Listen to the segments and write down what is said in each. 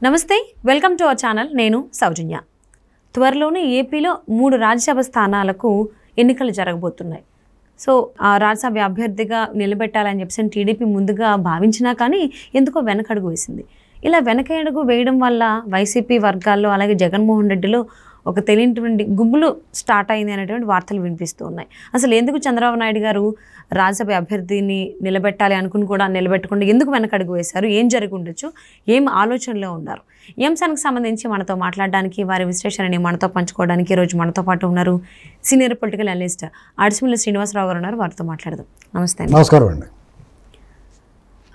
నమస్తే welcome to our channel నేను సౌజన్య త్వరలోనే ఏపీలో 3 రాజ్యసభ స్థానాలకు ఎన్నికలు జరగబోతున్నాయి. సో ఆ రాజ్యసభ అభ్యర్థిగా నిలబెట్టాలని చెప్పి టీడీపీ ముందుగా భావించినా కానీ ఎందుకో వెనకడుగు వేసింది. ఇలా వెనకడుగు వేయడం వల్ల వైసీపీ వర్గాల్లో అలాగే జగన్మోహన్ రెడ్డిలో ఒక తెలియనటువంటి గుంపులు స్టార్ట్ అయింది అనేటువంటి వార్తలు వినిపిస్తూ ఉన్నాయి. అసలు ఎందుకు చంద్రబాబు నాయుడు గారు రాజ్యసభ అభ్యర్థిని నిలబెట్టాలి అనుకుని కూడా నిలబెట్టకుండా ఎందుకు వెనకడుగు వేశారు, ఏం జరిగి ఉండొచ్చు, ఏం ఆలోచనలో ఉన్నారు, ఈ అంశానికి సంబంధించి మనతో మాట్లాడడానికి వారి విశ్లేషణని మనతో పంచుకోవడానికి ఈరోజు మనతో పాటు ఉన్నారు సీనియర్ పొలిటికల్ అనలిస్ట్ అడిసిమిల్లి శ్రీనివాసరావు గారు ఉన్నారు. వారితో మాట్లాడదాం. నమస్తే. నమస్కారం అండి.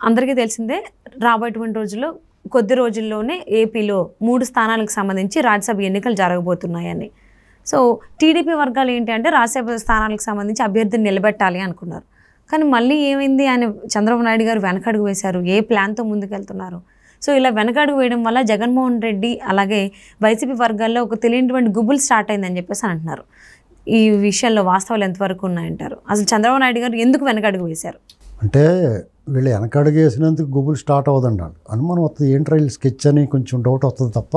అందరికీ తెలిసిందే రాబోయేటువంటి రోజుల్లో కొద్ది రోజుల్లోనే ఏపీలో 3 స్థానాలకు సంబంధించి రాజ్యసభ ఎన్నికలు జరగబోతున్నాయని. సో టీడీపీ వర్గాలు ఏంటి అంటే రాజ్యసభ స్థానాలకు సంబంధించి అభ్యర్థిని నిలబెట్టాలి అనుకున్నారు. కానీ మళ్ళీ ఏమైంది అని చంద్రబాబు నాయుడు గారు వెనకడుగు వేశారు. ఏ ప్లాన్తో ముందుకెళ్తున్నారు? సో ఇలా వెనకడుగు వేయడం వల్ల జగన్మోహన్ రెడ్డి అలాగే వైసీపీ వర్గాల్లో ఒక తెలియనటువంటి గుబుల్ స్టార్ట్ అయిందని చెప్పేసి అంటున్నారు. ఈ విషయంలో వాస్తవాలు ఎంతవరకు ఉన్నాయంటారు? అసలు చంద్రబాబు నాయుడు గారు ఎందుకు వెనకడుగు వేశారు? అంటే వీళ్ళు వెనకడుగు వేసినందుకు గుబుల్ స్టార్ట్ అవ్వదండి. అనుమానం వస్తుంది, ఏంట్రా వీళ్ళు స్కెచ్ అని కొంచెం డౌట్ వస్తుంది తప్ప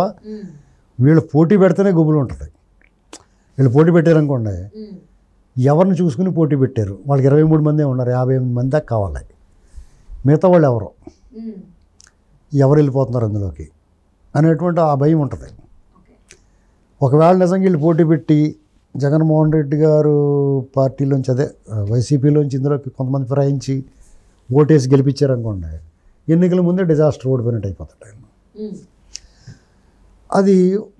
వీళ్ళు పోటీ పెడితేనే గుబులు ఉంటుంది. వీళ్ళు పోటీ పెట్టారనుకోండి, ఎవరిని చూసుకుని పోటీ పెట్టారు, వాళ్ళకి 23 మందే ఉన్నారు, 58 మంది దాకా కావాలి. మిగతా వాళ్ళు ఎవరు వెళ్ళిపోతున్నారు అందులోకి అనేటువంటి ఆ భయం ఉంటుంది. ఒకవేళ నిజంగా వీళ్ళు పోటీ పెట్టి జగన్మోహన్ రెడ్డి గారు పార్టీలోంచి అదే వైసీపీలోంచి ఇందులోకి కొంతమంది ఫిరాయించి ఓటేసి గెలిపించారనుకోండి, ఎన్నికల ముందే డిజాస్టర్ ఓడిపోయినట్టు అయిపోతాడు ఆయన. అది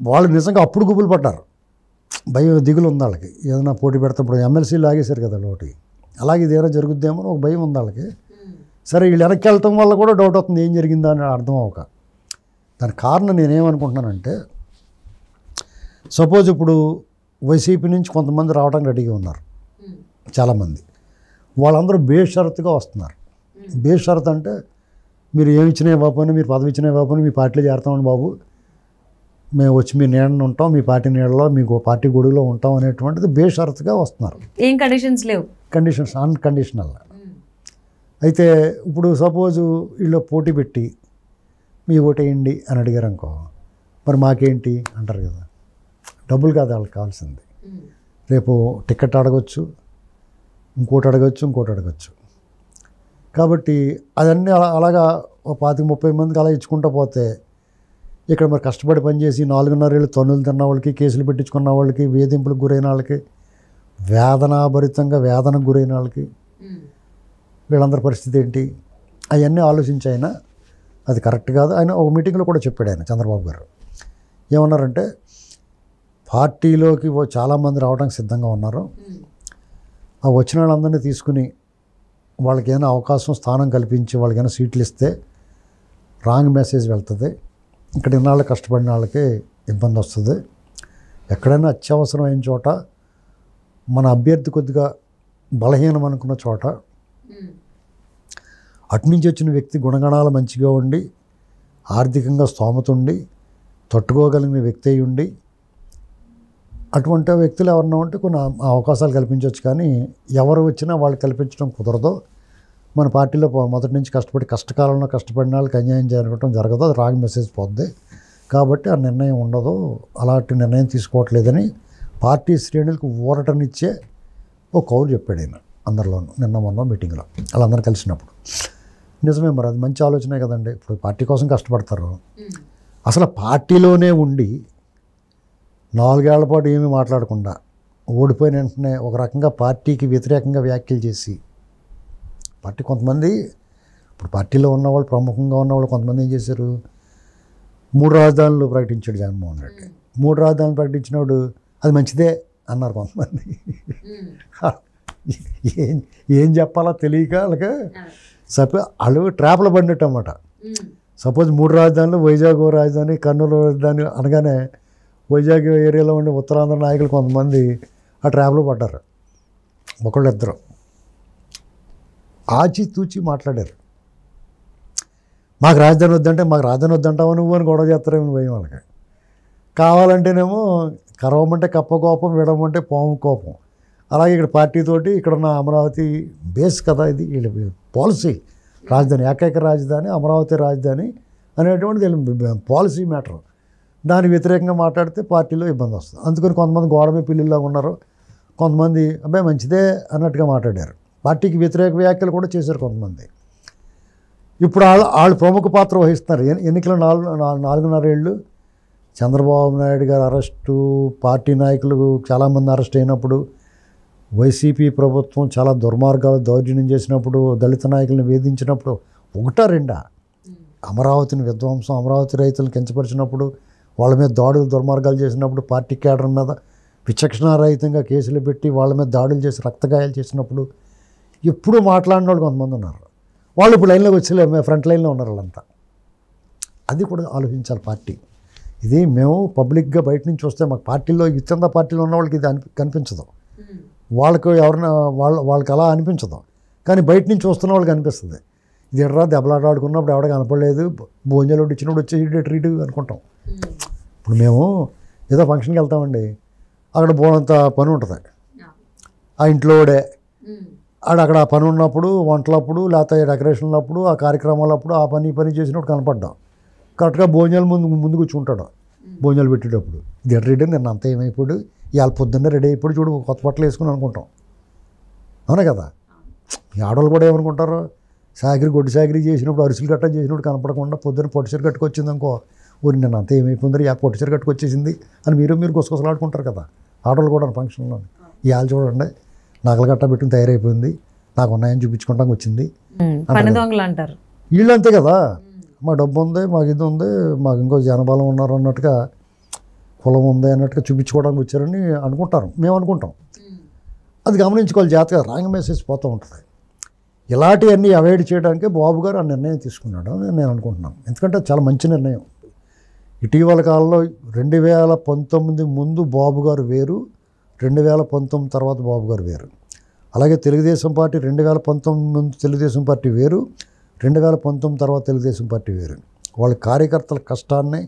వాళ్ళు నిజంగా అప్పుడు గుబులు పడ్డారు, భయం దిగులు ఉంది వాళ్ళకి. ఏదైనా పోటీ పెడతాప్పుడు ఎమ్మెల్సీ లాగేశారు కదా ఒకటి, అలాగే ఇదేమైనా జరుగుద్దేమో ఒక భయం ఉంది వాళ్ళకి. సరే వీళ్ళు వెనక్కి వెళ్ళటం వల్ల కూడా డౌట్ అవుతుంది ఏం జరిగిందా అని అర్థం అవ్వక. దానికి కారణం నేనేమనుకుంటున్నానంటే, సపోజ్ ఇప్పుడు వైసీపీ నుంచి కొంతమంది రావడానికి రెడీగా ఉన్నారు చాలామంది, వాళ్ళందరూ బేషరతుగా వస్తున్నారు. బేషరత్ అంటే మీరు ఏమి ఇచ్చినా బాబు, మీరు పదవి ఇచ్చినా బాబు, మీ పార్టీలో చేరుతామని బాబు, మేము వచ్చి మీ నీడను ఉంటాం, మీ పార్టీ నీడలో మీకు పార్టీ గొడుగులో ఉంటాం అనేటువంటిది బేషరతుగా వస్తున్నారు. ఏం కండిషన్స్ లేవు, కండిషన్స్ అన్కండిషనల్. అయితే ఇప్పుడు సపోజు వీళ్ళు పోటీ పెట్టి మీ ఓటేయండి అని అడిగారు అనుకో, మరి మాకేంటి అంటారు కదా. డబ్బులు కాదు వాళ్ళకి కావాల్సింది, రేపు టికెట్ అడగచ్చు, ఇంకోటి అడగచ్చు. కాబట్టి అవన్నీ అలాగా 25-30 మందికి అలా ఇచ్చుకుంటూ పోతే, ఇక్కడ మరి కష్టపడి పనిచేసి 4.5 ఏళ్ళు తన్నులు తిన్న వాళ్ళకి, కేసులు పెట్టించుకున్న వాళ్ళకి, వేధింపులకు గురైన వాళ్ళకి, వేదనకు గురైన వాళ్ళకి, వీళ్ళందరి పరిస్థితి ఏంటి అవన్నీ ఆలోచించి ఆయన అది కరెక్ట్ కాదు. ఆయన ఒక మీటింగ్లో కూడా చెప్పాడు ఆయన, చంద్రబాబు గారు ఏమన్నారంటే, పార్టీలోకి చాలామంది రావడానికి సిద్ధంగా ఉన్నారు, ఆ వచ్చిన వాళ్ళందరినీ తీసుకుని వాళ్ళకైనా అవకాశం స్థానం కల్పించి వాళ్ళకైనా సీట్లు ఇస్తే రాంగ్ మెసేజ్ వెళ్తుంది, ఇక్కడ ఇన్నాళ్ళు కష్టపడిన వాళ్ళకి ఇబ్బంది వస్తుంది. ఎక్కడైనా అత్యవసరమైన చోట మన అభ్యర్థి కొద్దిగా బలహీనం అనుకున్న చోట అటునుంచి వచ్చిన వ్యక్తి గుణగణాలు మంచిగా ఉండి, ఆర్థికంగా స్తోమత ఉండి, తట్టుకోగలిగిన వ్యక్తి అయి ఉండి, అటువంటి వ్యక్తులు ఎవరన్నా ఉంటే కొన్ని అవకాశాలు కల్పించవచ్చు. కానీ ఎవరు వచ్చినా వాళ్ళు కల్పించడం కుదరదు. మన పార్టీలో మొదటి నుంచి కష్టకాలంలో కష్టపడిన వాళ్ళకి అన్యాయం జరగడం జరగదు, అది రాంగ్ మెసేజ్ పోద్ది. కాబట్టి ఆ నిర్ణయం ఉండదు, అలాంటి నిర్ణయం తీసుకోవట్లేదని పార్టీ శ్రేణులకు ఊరటనిచ్చే ఓ కౌలు చెప్పాడు ఆయన అందరిలోనూ మొన్న మీటింగ్లో వాళ్ళందరూ కలిసినప్పుడు. నిజమే, మరి అది మంచి ఆలోచనే కదండి. ఇప్పుడు పార్టీ కోసం కష్టపడతారు, అసలు పార్టీలోనే ఉండి 4 ఏళ్ల పాటు ఏమీ మాట్లాడకుండా ఓడిపోయిన వెంటనే ఒక రకంగా పార్టీకి వ్యతిరేకంగా వ్యాఖ్యలు చేసి, పార్టీ కొంతమంది ఇప్పుడు పార్టీలో ఉన్నవాళ్ళు, ప్రముఖంగా ఉన్నవాళ్ళు కొంతమంది ఏం చేశారు, 3 రాజధానులు ప్రకటించాడు జగన్మోహన్ రెడ్డి. 3 రాజధానులు ప్రకటించినప్పుడు అది మంచిదే అన్నారు కొంతమంది. ఏం చెప్పాలో తెలియక వాళ్ళకి వాళ్ళు ట్రాప్లో పడినట్టు అన్నమాట. సపోజ్ 3 రాజధానులు, వైజాగ్ రాజధాని, కర్నూలు రాజధాని అనగానే వైజాగ్ ఏరియాలో ఉండే ఉత్తరాంధ్ర నాయకులు కొంతమంది ఆ ట్రాప్లో పడ్డారు. ఒకళ్ళిద్దరు ఆచితూచి మాట్లాడారు. మాకు రాజధాని వద్దంటావు నువ్వు అని గొడవ చేస్తారేమో భయం వాళ్ళకి. కావాలంటేనేమో కరవమంటే కప్ప కోపం, విడమంటే పాము కోపం. అలాగే ఇక్కడ పార్టీతోటి ఇక్కడున్న అమరావతి బేస్ కదా, ఇది పాలసీ. రాజధాని ఏకైక రాజధాని అమరావతి రాజధాని అనేటువంటిది పాలసీ మ్యాటర్. దానికి వ్యతిరేకంగా మాట్లాడితే పార్టీలో ఇబ్బంది వస్తుంది. అందుకని కొంతమంది గోడమే పిల్లిలాగా ఉన్నారు, కొంతమంది అబ్బాయి మంచిదే అన్నట్టుగా మాట్లాడారు. పార్టీకి వ్యతిరేక వ్యాఖ్యలు కూడా చేశారు కొంతమంది. ఇప్పుడు వాళ్ళు ప్రముఖ పాత్ర వహిస్తున్నారు. ఎన్నికల 4.5 ఏళ్ళు చంద్రబాబు నాయుడు గారు అరెస్టు, పార్టీ నాయకులు చాలామంది అరెస్ట్ అయినప్పుడు, వైసీపీ ప్రభుత్వం చాలా దుర్మార్గాలు దౌర్జన్యం చేసినప్పుడు, దళిత నాయకులను వేధించినప్పుడు, ఒకటా రెండా అమరావతిని విధ్వంసం, అమరావతి రైతులను కించపరిచినప్పుడు, వాళ్ళ మీద దాడులు దుర్మార్గాలు చేసినప్పుడు, పార్టీ కేడర్ మీద విచక్షణారహితంగా కేసులు పెట్టి వాళ్ళ మీద దాడులు చేసి రక్తగాయాలు చేసినప్పుడు ఎప్పుడూ మాట్లాడిన వాళ్ళు కొంతమంది ఉన్నారు. వాళ్ళు ఇప్పుడు లైన్లోకి వచ్చి ఫ్రంట్ లైన్లో ఉన్నారు వాళ్ళంతా. అది కూడా ఆలోచించాలి పార్టీ. ఇది మేము పబ్లిక్గా బయట నుంచి వస్తే మాకు పార్టీలో ఇతర పార్టీలో ఉన్న వాళ్ళకి ఇది కనిపించదు, వాళ్ళకు ఎవరైనా వాళ్ళకి అలా అనిపించదు. కానీ బయట నుంచి వస్తున్న వాళ్ళకి అనిపిస్తుంది. ఇది ఎర్రా దెబ్బలాట ఆడుకున్నప్పుడు ఎవడ కనపడలేదు, భోజనాలు ఇచ్చినప్పుడు వచ్చి ట్రీట్ అనుకుంటాం. ఇప్పుడు మేము ఏదో ఫంక్షన్కి వెళ్తామండి, అక్కడ బోనంత పని ఉంటుంది, ఆ ఇంట్లోడే అక్కడ ఆ పని ఉన్నప్పుడు, వంటలప్పుడు, లేకపోతే డెకరేషన్లప్పుడు, ఆ కార్యక్రమాలప్పుడు ఆ పని చేసినప్పుడు కనపడ్డాం. కరెక్ట్గా భోజనాలు ముందు కూర్చుంటాడు భోజనాలు పెట్టేటప్పుడు. ఇది రెడీ నేను అంత ఏమైపోయాడు, ఇవాళ పొద్దున్నే రెడీ అయిపోయి చూడు కొత్త బట్టలు వేసుకుని అనుకుంటాం. అవునా కదా? ఈ ఆడవాళ్ళు కూడా ఏమనుకుంటారు, గొడ్డు సాగిరి చేసినప్పుడు, అరిసెలు గట్ట చేసినప్పుడు కనపడకుండా పొద్దున్న పొట్టిచీర కట్టుకొచ్చింది అనుకో, ఊరి నేను అంతా ఏమైపోయింది, ఆ పొట్టిచీర కట్టుకొచ్చేసింది అని మీరు గుసగుసలాడుకుంటారు కదా ఆడవాళ్ళు కూడా ఫంక్షన్లో. ఇవాళ చూడండి నగలు గట్ట పెట్టుకుని తయారైపోయింది, నాకు ఉన్నాయని చూపించుకుంటాం వచ్చింది అంటారు. వీళ్ళు అంతే కదా, మా డబ్బు ఉంది, మాకు ఇది ఉంది, మాకు ఇంకో జనబలం ఉన్నారు అన్నట్టుగా, కులం ఉంది అన్నట్టుగా చూపించుకోవడానికి వచ్చారని అనుకుంటారు, మేము అనుకుంటాం. అది గమనించుకోవాలి, జాగ్రత్తగా రాంగ్ మెసేజ్ పోతూ ఉంటుంది. ఇలాంటివన్నీ అవాయిడ్ చేయడానికే బాబు గారు ఆ నిర్ణయం తీసుకున్నాడు అని నేను అనుకుంటున్నాను. ఎందుకంటే చాలా మంచి నిర్ణయం. ఇటీవల కాలంలో 2019 ముందు బాబు గారు వేరు, 2019 తర్వాత బాబు గారు వేరు. అలాగే తెలుగుదేశం పార్టీ 2019 ముందు తెలుగుదేశం పార్టీ వేరు, 2019 తర్వాత తెలుగుదేశం పార్టీ వేరు. వాళ్ళ కార్యకర్తల కష్టాన్ని,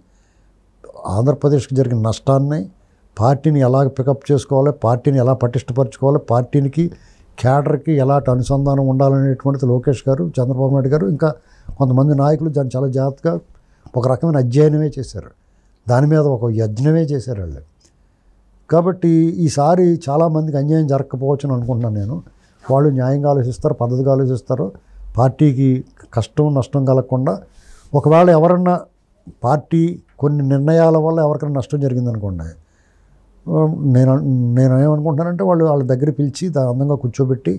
ఆంధ్రప్రదేశ్కి జరిగిన నష్టాన్ని, పార్టీని ఎలా పికప్ చేసుకోవాలి, పార్టీని ఎలా పటిష్టపరచుకోవాలి, పార్టీకి క్యాడర్కి ఎలాంటి అనుసంధానం ఉండాలనేటువంటిది లోకేష్ గారు, చంద్రబాబు నాయుడు గారు, ఇంకా కొంతమంది నాయకులు దాన్ని చాలా జాగ్రత్తగా ఒక రకమైన అధ్యయనమే చేశారు, దాని మీద ఒక యజ్ఞమే చేశారు వాళ్ళు. కాబట్టి ఈసారి చాలామందికి అన్యాయం జరగకపోవచ్చని అనుకుంటున్నాను నేను. వాళ్ళు న్యాయంగా ఆలోచిస్తారు, పద్ధతిగా ఆలోచిస్తారు. పార్టీకి కష్టం నష్టం కలగకుండా, ఒకవేళ ఎవరన్నా పార్టీ కొన్ని నిర్ణయాల వల్ల ఎవరికైనా నష్టం జరిగిందనుకోండి, నేను ఏమనుకుంటున్నానంటే వాళ్ళ దగ్గర పిలిచి అందంగా కూర్చోబెట్టి,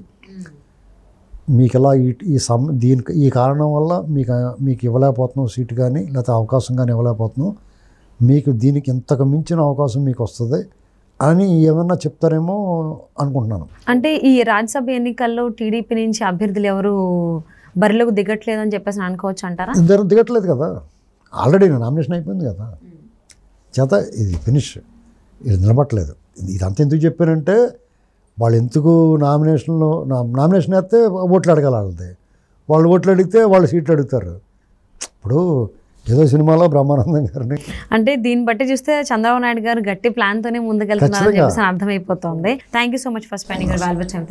మీకు ఎలా ఈ కారణం వల్ల మీకు ఇవ్వలేకపోతున్నాం సీటు కానీ, లేకపోతే అవకాశం కానీ ఇవ్వలేకపోతున్నాం, మీకు దీనికి ఇంతకు మించిన అవకాశం మీకు వస్తుంది అని ఏమన్నా చెప్తారేమో అనుకుంటున్నాను. అంటే ఈ రాజ్యసభ ఎన్నికల్లో టీడీపీ నుంచి అభ్యర్థులు ఎవరు బరిలోకి దిగట్లేదని చెప్పేసి అనుకోవచ్చు అంటారా? దిగట్లేదు కదా, ఆల్రెడీ నామినేషన్ అయిపోయింది కదా, చేత ఇది ఫినిష్, ఇది నిలబట్టలేదు. ఇదంతా ఎందుకు చెప్పానంటే, వాళ్ళు ఎందుకు నామినేషన్ వేస్తే ఓట్లు అడగాలి వాళ్ళది, వాళ్ళు ఓట్లు అడిగితే వాళ్ళు సీట్లు అడుగుతారు. ఇప్పుడు ఏదో సినిమాలో బ్రహ్మానందం గారిని, అంటే దీన్ని బట్టి చూస్తే చంద్రబాబు నాయుడు గారు గట్టి ప్లాన్తోనే ముందుకెళ్తున్నారని చెప్పేసి అర్థమైపోతుంది. Thank you so much for spending your valuable time.